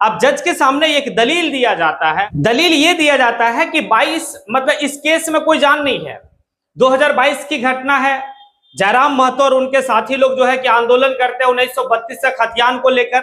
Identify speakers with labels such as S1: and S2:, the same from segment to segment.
S1: अब जज के सामने एक दलील दिया जाता है। दलील ये दिया जाता है कि 22 मतलब इस केस में कोई जान नहीं है, 2022 की घटना है। जयराम महतो और उनके साथी लोग जो है कि आंदोलन करते हैं 1932 से खतियान को लेकर।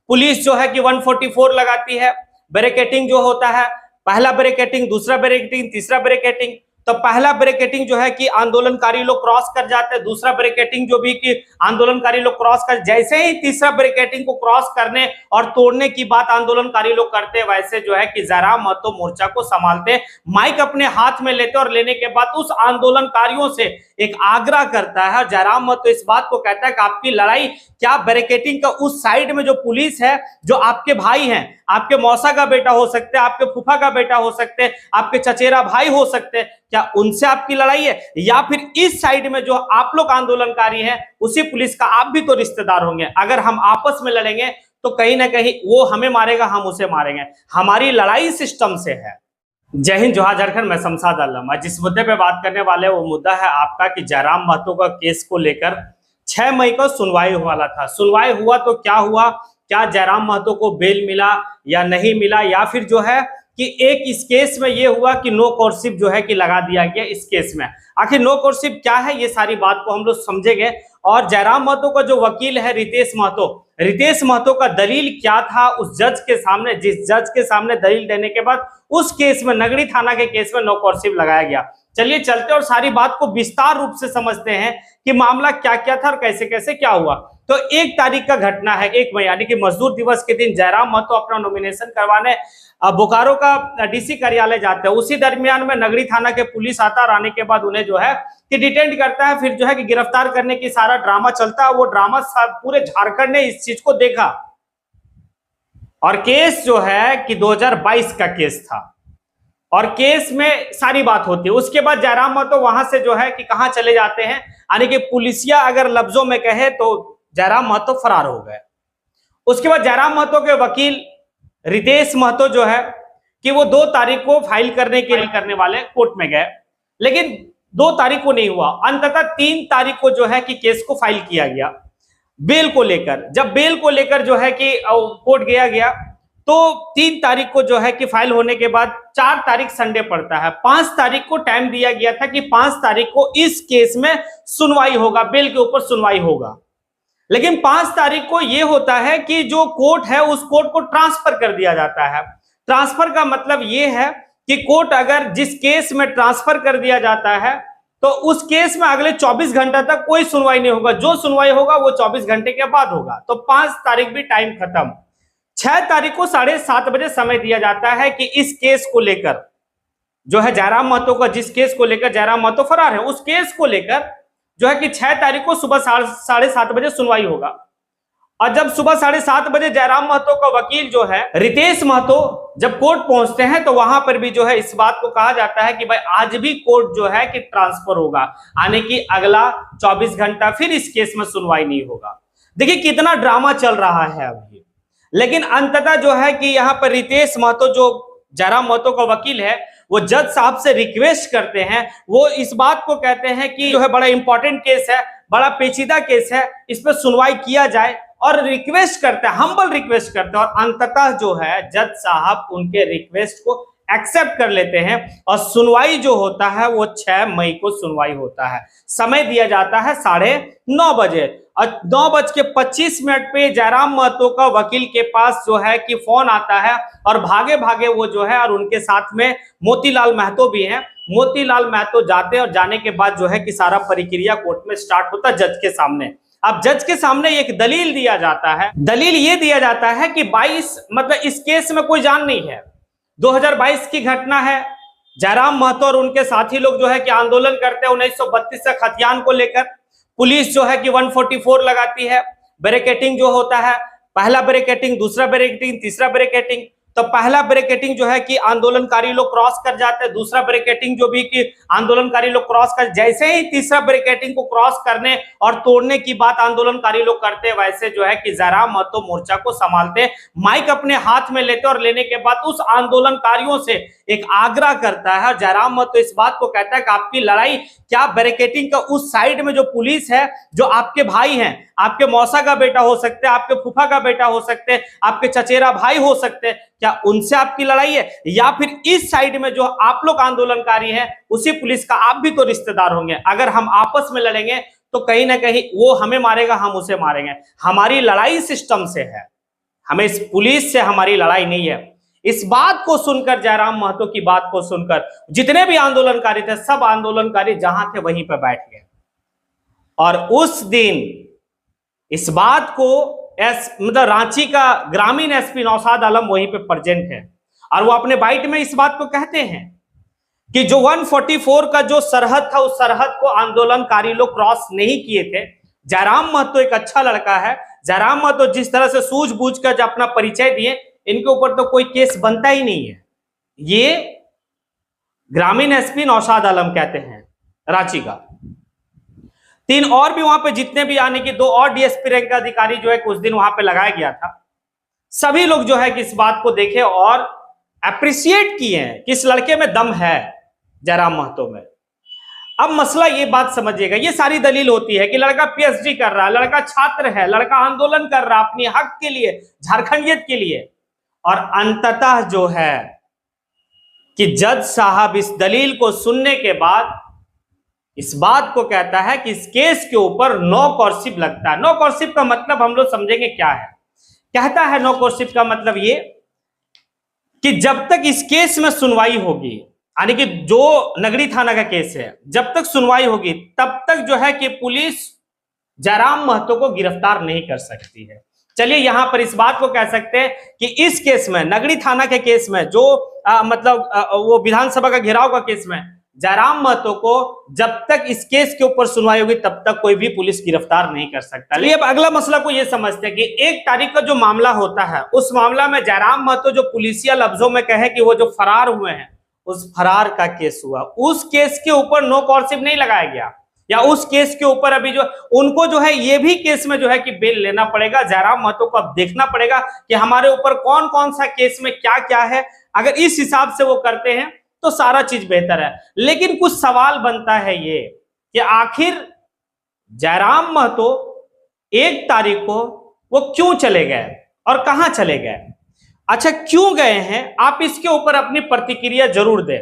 S1: पुलिस जो है कि 144 लगाती है। बैरिकेटिंग जो होता है, पहला बैरिकेटिंग, दूसरा बैरिकेटिंग, तीसरा बैरिकेटिंग। तो पहला बैरिकेटिंग जो है कि आंदोलनकारी लोग क्रॉस कर जाते हैं, दूसरा बैरिकेटिंग जो भी कि आंदोलनकारी लोग क्रॉस कर, जैसे ही तीसरा बैरिकेटिंग को क्रॉस करने और तोड़ने की बात आंदोलनकारी लोग करते हैं, वैसे जो है कि जयराम महतो मोर्चा को संभालते, माइक अपने हाथ में लेते और लेने के बाद उस आंदोलनकारियों से एक आग्रह करता है। जयराम महतो इस बात को कहता है कि आपकी लड़ाई क्या बैरिकेटिंग का उस साइड में जो पुलिस है, जो आपके भाई हैं, आपके मौसा का बेटा हो सकते हैं, आपके फूफा का बेटा हो सकते हैं, आपके चचेरा भाई हो सकते हैं, क्या उनसे आपकी लड़ाई है? या फिर इस साइड में जो आप लोग आंदोलनकारी हैं उसी पुलिस का आप भी तो रिश्तेदार होंगे। अगर हम आपस में लड़ेंगे तो कहीं ना कहीं वो हमें मारेगा, हम उसे मारेंगे। हमारी लड़ाई सिस्टम से है। जय हिंद, जोहार, झारखंड। मैं शमशाद आलम। जिस मुद्दे पे बात करने वाले वो मुद्दा है आपका कि जयराम महतो का केस को लेकर 6 मई को सुनवाई वाला था। सुनवाई हुआ तो क्या हुआ, क्या जयराम महतो को बेल मिला या नहीं मिला, या फिर जो है कि एक इस केस में ये हुआ कि नो कोर्सिव जो है कि लगा दिया गया इस केस में। आखिर नो कोर्सिव क्या है, ये सारी बात को हम लोग समझेंगे। और जयराम महतो का जो वकील है रितेश महतो का दलील क्या था उस जज के सामने, जिस जज के सामने दलील देने के बाद उस केस में, नगरी थाना के केस में नो कोर्सिव लगाया गया। चलिए चलते और सारी बात को विस्तार रूप से समझते हैं कि मामला क्या क्या था और कैसे कैसे क्या हुआ। तो 1 तारीख का घटना है, 1 मई यानी कि मजदूर दिवस के दिन जयराम महतो अपना नॉमिनेशन करवाने बोकारो का डीसी कार्यालय जाते हैं। उसी दरमियान में नगरी थाना के पुलिस आता और आने के बाद उन्हें जो है कि डिटेंट करता है, फिर जो है कि गिरफ्तार करने की सारा ड्रामा चलता है। वो ड्रामा पूरे झारखंड ने इस चीज को देखा और केस जो है कि 2022 का केस था और केस में सारी बात होती है। उसके बाद जयराम महतो वहां से जो है कि कहां चले जाते हैं, यानी कि पुलिसिया अगर लफ्जों में कहे तो जयराम महतो फरार हो गए। उसके बाद जयराम महतो के वकील रितेश महतो जो है कि वो 2 तारीख को फाइल करने के लिए करने वाले कोर्ट में गए, लेकिन 2 तारीख को नहीं हुआ। अंततः 3 तारीख को जो है कि केस को फाइल किया गया बेल को लेकर। जब बेल को लेकर जो है कि कोर्ट गया तो 3 तारीख को जो है कि फाइल होने के बाद 4 तारीख संडे पड़ता है। 5 तारीख को टाइम दिया गया था कि 5 तारीख को इस केस में सुनवाई होगा, बेल के ऊपर सुनवाई होगा। लेकिन 5 तारीख को यह होता है कि जो कोर्ट है उस कोर्ट को ट्रांसफर कर दिया जाता है। ट्रांसफर का मतलब यह है कि कोर्ट अगर जिस केस में ट्रांसफर कर दिया जाता है तो उस केस में अगले 24 घंटा तक कोई सुनवाई नहीं होगा। जो सुनवाई होगा वो 24 घंटे के बाद होगा। तो 5 तारीख भी टाइम खत्म। 6 तारीख को 7:30 बजे समय दिया जाता है कि इस केस को लेकर जो है जयराम महतो का, जिस केस को लेकर जयराम महतो फरार है, उस केस को लेकर जो है कि 6 तारीख को सुबह 7:30 बजे सुनवाई होगा। और जब सुबह 7:30 बजे जयराम महतो का वकील जो है रितेश महतो जब कोर्ट पहुंचते हैं तो वहां पर भी जो है इस बात को कहा जाता है कि भाई आज भी कोर्ट जो है कि ट्रांसफर होगा, यानी कि अगला 24 घंटा फिर इस केस में सुनवाई नहीं होगा। देखिए कितना ड्रामा चल रहा है अभी। लेकिन अंततः जो है कि यहाँ पर रितेश महतो जो जयराम महतो का वकील है वो जज साहब से रिक्वेस्ट करते हैं, वो इस बात को कहते हैं कि जो है बड़ा इंपॉर्टेंट केस है, बड़ा पेचीदा केस है, इस पर सुनवाई किया जाए और रिक्वेस्ट करते हैं, हम्बल रिक्वेस्ट करते हैं। और अंततः जो है जज साहब उनके रिक्वेस्ट को एक्सेप्ट कर लेते हैं और सुनवाई जो होता है वो 6 मई को सुनवाई होता है। समय दिया जाता है 9:30 बजे और 9:25 पे जयराम महतो का वकील के पास जो है कि फोन आता है और भागे भागे वो जो है, और उनके साथ में मोतीलाल महतो भी हैं। मोतीलाल महतो जाते हैं और जाने के बाद जो है कि सारा प्रक्रिया कोर्ट में स्टार्ट होता है जज के सामने। अब जज के सामने एक दलील दिया जाता है। दलील ये दिया जाता है कि 22 मतलब इस केस में कोई जान नहीं है, 2022 की घटना है। जयराम महतो और उनके साथी लोग जो है कि आंदोलन करते हैं 1932 से खतियान को लेकर। पुलिस जो है कि 144 लगाती है। बैरिकेटिंग जो होता है, पहला बैरिकेटिंग, दूसरा बैरिकेटिंग, तीसरा बैरिकेटिंग। तो पहला बैरिकेडिंग जो है कि आंदोलनकारी लोग क्रॉस कर जाते हैं, दूसरा बैरिकेडिंग जो भी कि आंदोलनकारी लोग क्रॉस कर, जैसे ही तीसरा बैरिकेडिंग को क्रॉस करने और तोड़ने की बात आंदोलनकारी लोग करते हैं, वैसे जो है कि जयराम महतो मोर्चा को संभालते, माइक अपने हाथ में लेते और लेने के बाद उस आंदोलनकारियों से एक आग्रह करता है। जयराम महतो इस बात को कहता है कि आपकी लड़ाई क्या बैरिकेडिंग का उस साइड में जो पुलिस है, जो आपके भाई हैं, आपके मौसा का बेटा हो सकते हैं, आपके फूफा का बेटा हो सकते हैं, आपके चचेरा भाई हो सकते हैं, क्या उनसे आपकी लड़ाई है? या फिर इस साइड में जो आप लोग आंदोलनकारी हैं उसी पुलिस का आप भी तो रिश्तेदार होंगे, अगर हम आपस में लड़ेंगे तो कहीं ना कहीं वो हमें मारेगा, हम उसे मारेंगे। हमारी लड़ाई सिस्टम से है, हमें इस पुलिस से हमारी लड़ाई नहीं है। इस बात को सुनकर, जयराम महतो की बात को सुनकर जितने भी आंदोलनकारी थे, सब आंदोलनकारी जहां थे वहीं पर बैठ गए। और उस दिन इस बात को मतलब रांची का ग्रामीण एसपी नौशाद आलम वहीं पे प्रेजेंट है और वो अपने बाइट में इस बात को कहते हैं कि जो 144 का जो सरहद था, उस सरहद को आंदोलनकारी लोग क्रॉस नहीं किए थे। जयराम महतो एक अच्छा लड़का है, जयराम महतो जिस तरह से सूझबूझ कर जो अपना परिचय दिए, इनके ऊपर तो कोई केस बनता ही नहीं है। ये ग्रामीण एसपी नौशाद आलम कहते हैं रांची का। 3 और भी वहां पे जितने भी, यानी कि 2 और डीएसपी रैंक का अधिकारी जो है उस दिन वहां पे लगाया गया था, सभी लोग जो है कि इस बात को देखे और अप्रिशिएट किए हैं कि इस लड़के में दम है, जयराम महतो में। अब मसला ये बात समझिएगा, ये सारी दलील होती है कि लड़का पीएचडी कर रहा है, लड़का छात्र है, लड़का आंदोलन कर रहा है अपने हक के लिए, झारखंडियत के लिए, और अंततः जो है कि जज साहब इस दलील को सुनने के बाद इस बात को कहता है कि इस केस के ऊपर नो कॉर्सिप लगता है। नो कॉर्सिप का मतलब हम लोग समझेंगे क्या है। कहता है नो कॉर्सिप का मतलब ये कि जब तक इस केस में सुनवाई होगी, यानी कि जो नगरी थाना का केस है, जब तक सुनवाई होगी तब तक जो है कि पुलिस जयराम महतो को गिरफ्तार नहीं कर सकती है। चलिए यहां पर इस बात को कह सकते हैं कि इस केस में, नगरी थाना के केस में, जो वो विधानसभा का घेराव का केस में, जयराम महतो को जब तक इस केस के ऊपर सुनवाई होगी तब तक कोई भी पुलिस गिरफ्तार नहीं कर सकता। लेकिन अब अगला मसला को यह समझते हैं कि 1 तारीख का जो मामला होता है, उस मामला में जयराम महतो जो पुलिसिया लफ्जों में कहे कि वो जो फरार हुए हैं, उस फरार का केस हुआ, उस केस के ऊपर नो कॉर्सिप नहीं लगाया गया, या उस केस के ऊपर अभी जो उनको जो है ये भी केस में जो है कि बेल लेना पड़ेगा। जयराम महतो को अब देखना पड़ेगा कि हमारे ऊपर कौन कौन सा केस में क्या क्या है। अगर इस हिसाब से वो करते हैं तो सारा चीज बेहतर है। लेकिन कुछ सवाल बनता है ये कि आखिर जयराम महतो 1 तारीख को वो क्यों चले गए और कहां चले गए? अच्छा, क्यों गए हैं, आप इसके ऊपर अपनी प्रतिक्रिया जरूर दें।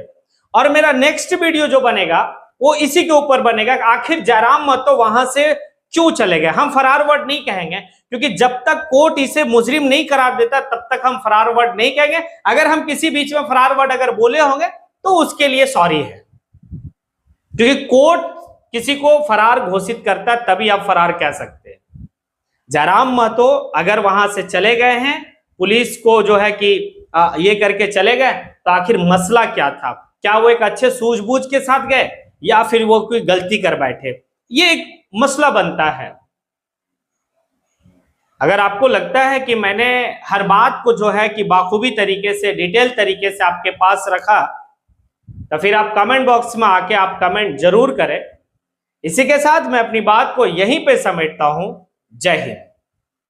S1: और मेरा नेक्स्ट वीडियो जो बनेगा वो इसी के ऊपर बनेगा, आखिर जयराम महतो वहां से क्यों चले गए। हम फरार वर्ड नहीं कहेंगे, क्योंकि जब तक कोर्ट इसे मुजरिम नहीं करार देता तब तक हम फरार वर्ड नहीं कहेंगे। अगर हम किसी बीच में फरार वर्ड अगर बोले होंगे तो उसके लिए सॉरी है, क्योंकि कोर्ट किसी को फरार घोषित करता है तभी आप फरार कह सकते हैं। जयराम महतो अगर वहां से चले गए हैं, पुलिस को जो है कि ये करके चले गए, तो आखिर मसला क्या था? क्या वो एक अच्छे सूझबूझ के साथ गए या फिर वो कोई गलती कर बैठे? ये एक मसला बनता है। अगर आपको लगता है कि मैंने हर बात को जो है कि बाखूबी तरीके से, डिटेल तरीके से आपके पास रखा, तो फिर आप कमेंट बॉक्स में आके आप कमेंट जरूर करें। इसी के साथ मैं अपनी बात को यहीं पे समेटता हूं। जय हिंद।